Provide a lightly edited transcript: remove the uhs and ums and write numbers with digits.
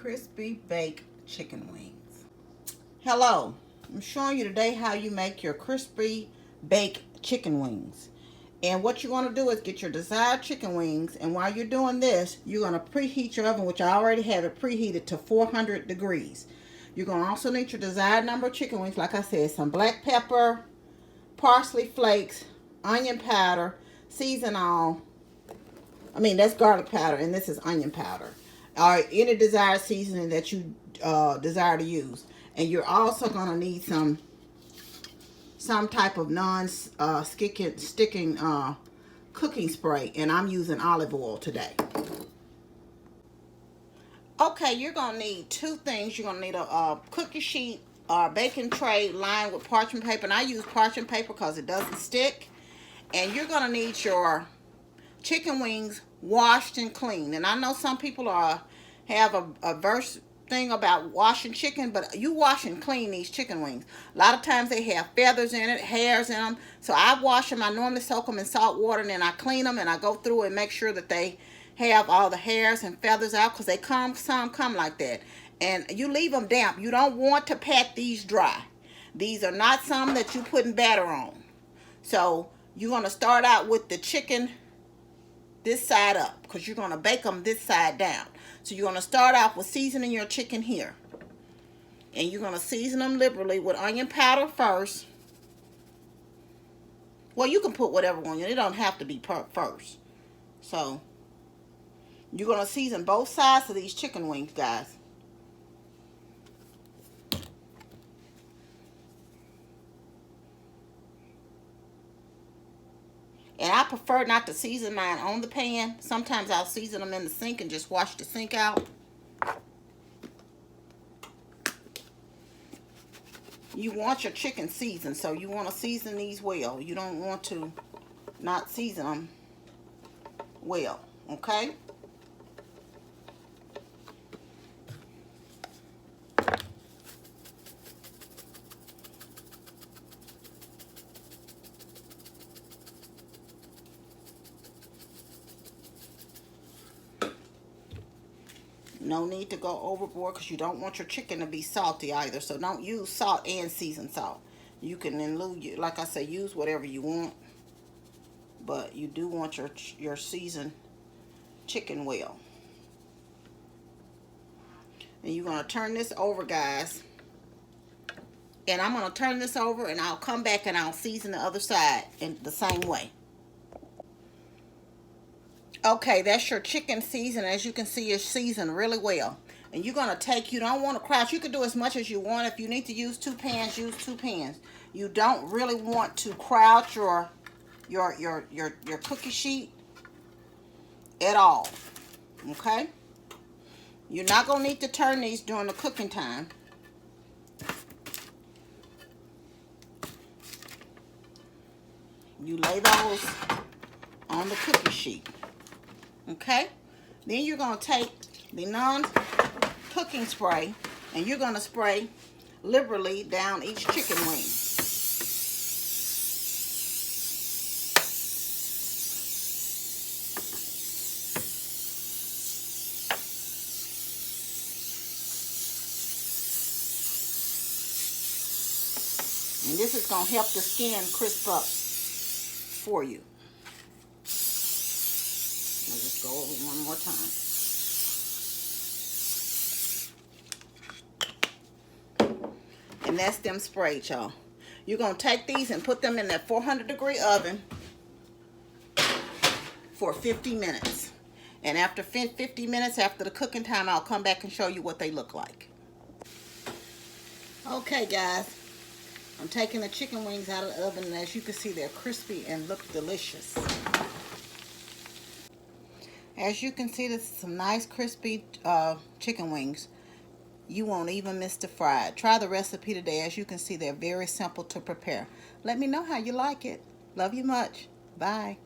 Crispy baked chicken wings. Hello, I'm showing you today how you make your crispy baked chicken wings. And what you're going to do is get your desired chicken wings, and while you're doing this, you're going to preheat your oven, which I already have it preheated to 400 degrees. You're going to also need your desired number of chicken wings, like I said, some black pepper, parsley flakes, onion powder, season all. That's garlic powder, and this is onion powder, or any desired seasoning that you desire to use. And you're also going to need some type of sticking cooking spray, and I'm using olive oil today. Okay, you're going to need two things. You're going to need a cookie sheet or baking tray lined with parchment paper, and I use parchment paper because it doesn't stick. And you're going to need your chicken wings washed and clean. And I know some people have a verse thing about washing chicken, but you wash and clean these chicken wings. A lot of times they have feathers in it, hairs in them. So I wash them. I normally soak them in salt water, and then I clean them, and I go through and make sure that they have all the hairs and feathers out, because some come like that. And you leave them damp. You don't want to pat these dry. These are not some that you putting batter on. So you're going to start out with the chicken this side up, because you're going to bake them this side down. So you're going to start off with seasoning your chicken here, and you're going to season them liberally with onion powder first. Well, you can put whatever on you. It don't have to be first. So you're going to season both sides of these chicken wings, guys. And I prefer not to season mine on the pan. Sometimes I'll season them in the sink and just wash the sink out. You want your chicken seasoned, so you want to season these well. You don't want to not season them well, okay? No need to go overboard, because you don't want your chicken to be salty either. So don't use salt and seasoned salt. You can include, like I said, use whatever you want. But you do want your seasoned chicken well. And you're going to turn this over, guys. And I'm going to turn this over, and I'll come back and I'll season the other side in the same way. Okay, that's your chicken season. As you can see, it's seasoned really well. And you're going to take, you don't want to crouch. You can do as much as you want. If you need to use 2 pans, use 2 pans. You don't really want to crouch your cookie sheet at all. Okay? You're not going to need to turn these during the cooking time. You lay those on the cookie sheet. Okay, then you're going to take the non-cooking spray, and you're going to spray liberally down each chicken wing. And this is going to help the skin crisp up for you. I'll just go over one more time. And that's them sprayed, y'all. You're going to take these and put them in that 400-degree oven for 50 minutes. And after 50 minutes, after the cooking time, I'll come back and show you what they look like. Okay, guys. I'm taking the chicken wings out of the oven, and as you can see, they're crispy and look delicious. As you can see, this is some nice crispy chicken wings. You won't even miss the fried. Try the recipe today. As you can see, they're very simple to prepare. Let me know how you like it. Love you much. Bye.